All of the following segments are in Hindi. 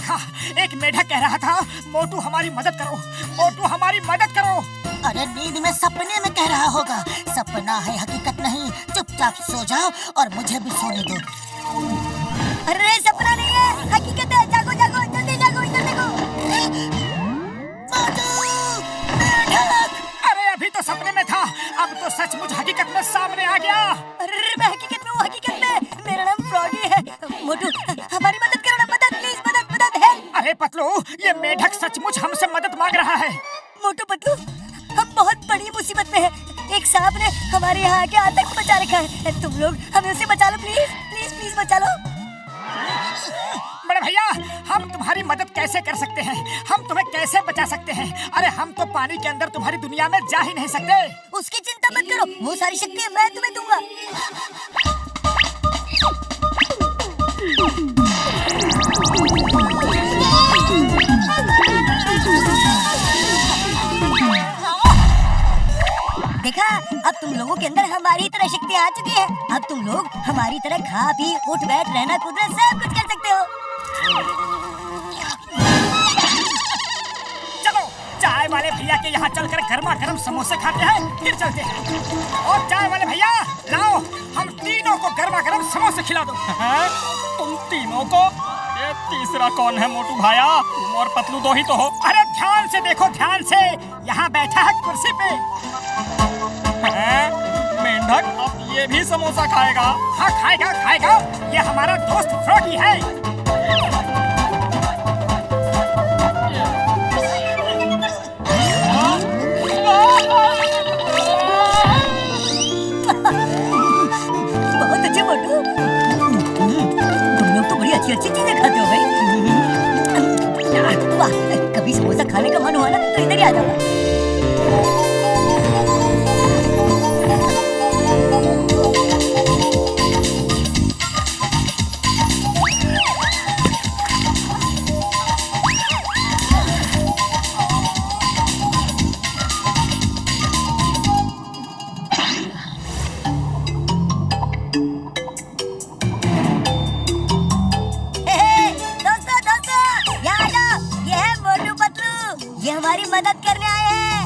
था, एक मेढक कह रहा था, मोटू हमारी मदद करो, मोटू हमारी मदद करो। अरे नींद में सपने में कह रहा होगा, सपना है हकीकत नहीं। चुपचाप सो जाओ और मुझे भी सोने दो। अरे सपना नहीं है, हकीकत है। जागो जागो, जल्दी जागो, इधर देखो। अरे अभी तो सपने में था, अब तो सचमुच हकीकत में सामने आ गया। अरे मैं हकीकत में हूँ, हकीकत में। मेरा नाम फ्रॉडी है। मोटू हमारी मदद करो ना, मदद प्लीज, मदद मदद हेल्प। अरे पतलू, ये मेढक सचमुच हमसे मदद मांग रहा है। मोटू पतलू, हम बहुत बड़ी मुसीबत में हैं। एक सांप ने हमारे यहाँ आके आतंक मचा रखा है। तुम लोग हमें उसे बचा लो प्लीज, प्लीज प्लीज बचा लो। बड़े भैया, हम तुम्हारी मदद कैसे कर सकते हैं? हम तुम्हें कैसे बचा सकते हैं? अरे हम तो पानी के अंदर तुम्हारी दुनिया में जा ही नहीं सकते। उसकी चिंता मत करो, वो सारी शक्ति मैं तुम्हें दूंगा। देखा, अब तुम लोगों के अंदर हमारी तरह शक्ति आ चुकी है। अब तुम लोग हमारी तरह खा पी उठ बैठ रहना कूदना सब कुछ कर सकते हो। चलो चाय वाले भैया के यहाँ चलकर गर्मा गर्म समोसे खाते हैं, फिर चलते हैं। और चाय वाले भैया लाओ, हम तीनों को गर्मा गर्म समोसे खिला दो। तुम तीनों को? ये तीसरा कौन है मोटू भाया? तुम और पतलू दो ही तो हो। अरे ध्यान से देखो, ध्यान से, यहाँ बैठा है कुर्सी पे। मेंढक अब ये भी समोसा खाएगा? हाँ खाएगा खाएगा, ये हमारा दोस्त फ्रॉडी है। बहुत अच्छे मोटू, तुम लोग तो बड़ी अच्छी अच्छी चीजें खाते हो भाई। वाह, कभी समोसा खाने का मन हुआ ना तो इधर ही आ जाओ। हमारी मदद करने आए हैं।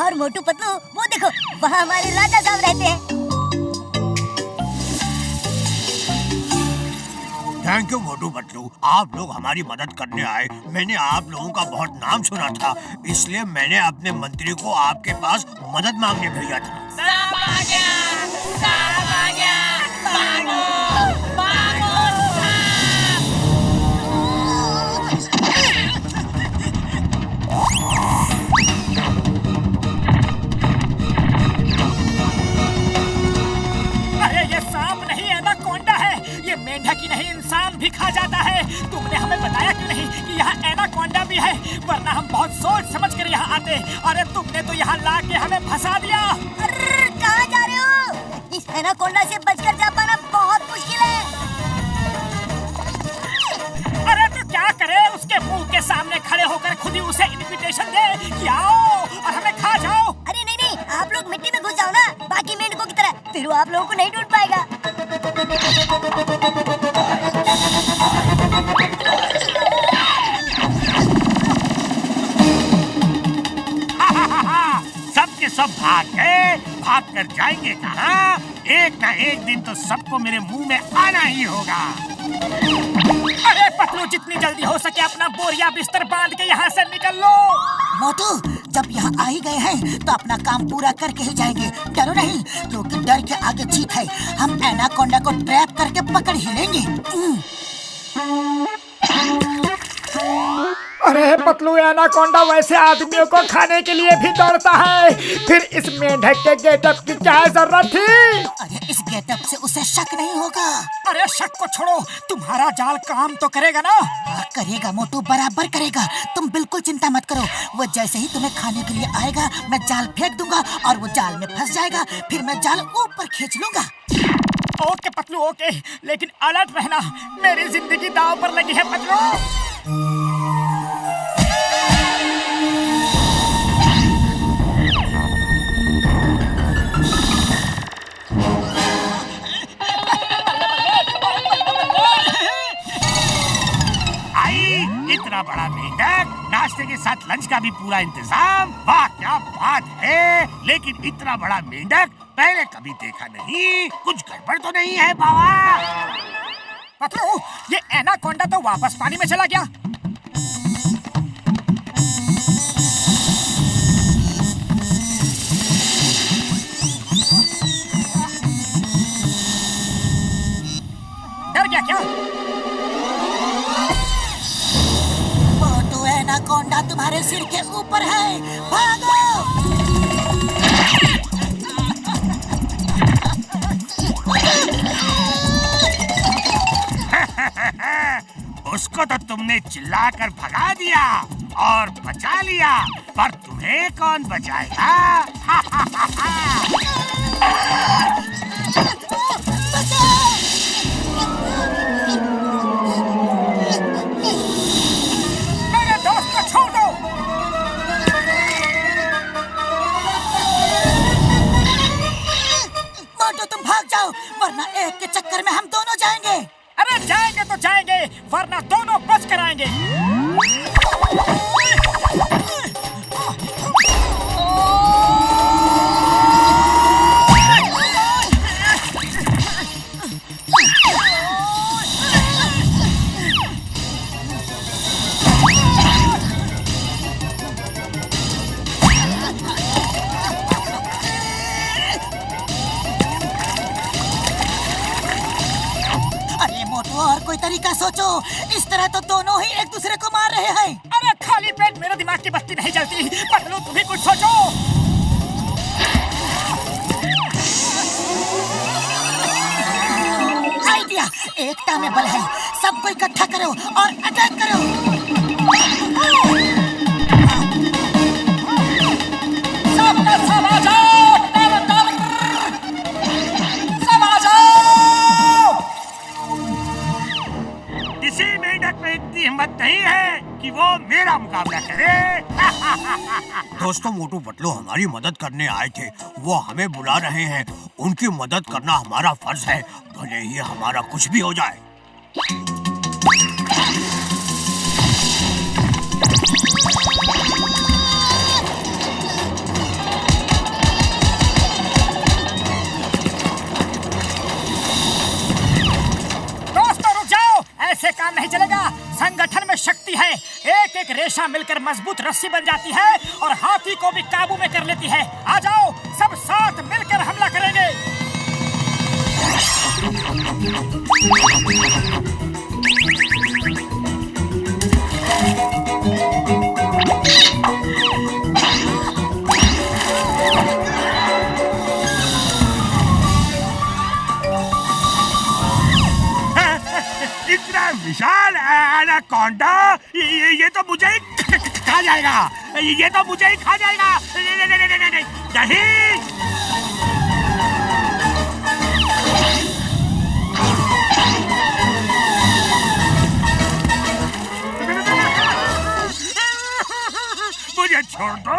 और मोटू पतलू, वो देखो, वहाँ हमारे राजा साहब रहते हैं। थैंक यू मोटू पतलू, आप लोग हमारी मदद करने आए। मैंने आप लोगों का बहुत नाम सुना था, इसलिए मैंने अपने मंत्री को आपके पास मदद मांगने भेजा था। सांप आ गया, सांप आ गया, भागो, भागो, अरे ये सांप नहीं, एनाकोंडा है। ये मेंढक ही नहीं, इंसान भी खा जाता है। तुमने हमें बताया क्यों नहीं कि यहाँ एनाकोंडा भी है? वरना हम बहुत सोच समझ कर यहाँ आते। अरे तुमने तो यहाँ ला के हमें फंसा दिया। अरे कहाँ जा रहे हो? इस एनाकोंडा से बचकर जा पाना बहुत मुश्किल है। अरे तो क्या करे, उसके मुंह के सामने खड़े होकर खुद ही उसे इन्विटेशन दे कि आओ और हमें खा जाओ। अरे नहीं नहीं, आप लोग मिट्टी में घुस जाओ ना, बाकी मेंढकों की तरह, फिर वो आप लोगों को नहीं ढूंढ पाएगा। सब के सब भाग कर जाएंगे कहाँ? एक ना एक दिन तो सबको मेरे मुंह में आना ही होगा। अरे पतलू, जितनी जल्दी हो सके अपना बोरिया बिस्तर बांध के यहाँ से निकल लो। मोटू, जब यहाँ आ ही गए हैं तो अपना काम पूरा करके ही जाएंगे। डरो नहीं, क्योंकि डर के आगे जीत है। हम एनाकोंडा को ट्रैप करके पकड़ ही लेंगे। अरे पतलू, एनाकोंडा वैसे आदमियों को खाने के लिए भी दौड़ता है, फिर इस मेंढक के गेटअप की क्या जरूरत थी? अरे इस गेटअप से उसे शक नहीं होगा। अरे शक को छोड़ो, तुम्हारा जाल काम तो करेगा ना? हाँ करेगा मोटू, बराबर करेगा। तुम बिल्कुल चिंता मत करो। वो जैसे ही तुम्हें खाने के लिए आएगा, मैं जाल फेंक दूंगा और वो जाल में फंस जाएगा। फिर मैं जाल ऊपर खींच लूंगा। ओके पतलू ओके, लेकिन अलर्ट रहना, मेरी जिंदगी दांव पर लगी है पतलू। का भी पूरा इंतजाम। वाह क्या बात है, लेकिन इतना बड़ा मेंढक पहले कभी देखा नहीं। कुछ गड़बड़ तो नहीं है बाबा? पतलू, ये एनाकोंडा तो वापस पानी में चला गया। डर गया क्या? मोटू एनाकोंडा तुम्हारे सिर के ऊपर है, भागो! उसको तो तुमने चिल्लाकर भगा दिया और बचा लिया, पर तुम्हें कौन बचाएगा? मेरे दोस्त को छोड़ दो। मोटू तुम भाग जाओ, वरना एक के चक्कर में हम दोनों जाएंगे। अरे जाएंगे तो जाएंगे, वरना दोनों बच कर आएंगे। और कोई तरीका सोचो, इस तरह तो दोनों ही एक दूसरे को मार रहे हैं। अरे खाली पेट मेरे दिमाग की बत्ती नहीं जलती। पतलू तुम भी कुछ सोचो। आइडिया, एकता में बल है। सबको इकट्ठा करो और अटैक करो। सबका सब आ जाओ, सब आ जाओ। किसी मेंढक में इतनी हिम्मत नहीं है कि वो मेरा मुकाबला करे। दोस्तों, मोटू पतलू हमारी मदद करने आए थे। वो हमें बुला रहे हैं। उनकी मदद करना हमारा फर्ज है, भले ही हमारा कुछ भी हो जाए। ऐसे काम नहीं चलेगा। संगठन में शक्ति है। एक एक रेशा मिलकर मजबूत रस्सी बन जाती है और हाथी को भी काबू में कर लेती है। आ जाओ, सब साथ मिलकर हमला करेंगे। इतना विशाल एनाकोंडा, ये तो मुझे ही खा जाएगा। ये तो मुझे ही खा जाएगा। नहीं। मुझे छोड़ दो,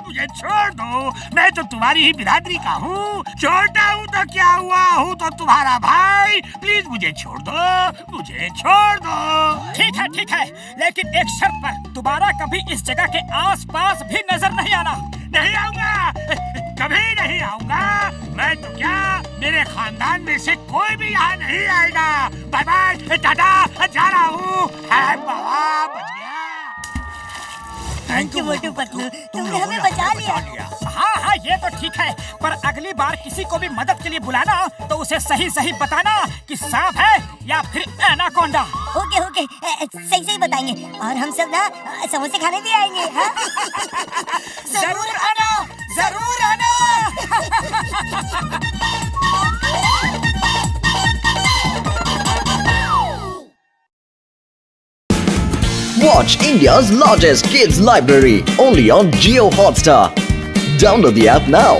मुझे छोड़ दो। मैं तो तुम्हारी ही बिरादरी का हूँ। छोटा हूँ तो क्या हुआ, हूँ तो तुम्हारा भाई। प्लीज मुझे छोड़ दो, मुझे छोड़ दो। ठीक है, लेकिन एक शर्त पर। दोबारा कभी इस जगह के आसपास भी नजर नहीं आना। नहीं आऊंगा, कभी नहीं आऊंगा। मैं तो क्या, मेरे खानदान में से कोई भी यहाँ नहीं आएगा। बाय बाय, टाटा, जा रहा हूँ। बाबा बच गया। थैंक यू मोटू पतलू, तुमने हमें बचा लिया। हाँ, ये तो ठीक है, पर अगली बार किसी को भी मदद के लिए बुलाना तो उसे सही बताना कि सांप है या फिर एनाकोंडा। ओके, सही बताएंगे। और हम सब ना समोसे खाने भी आएंगे। हाँ? जरूर आना, जरूर आना। Watch India's largest kids library only on Jio Hotstar. Download the app now.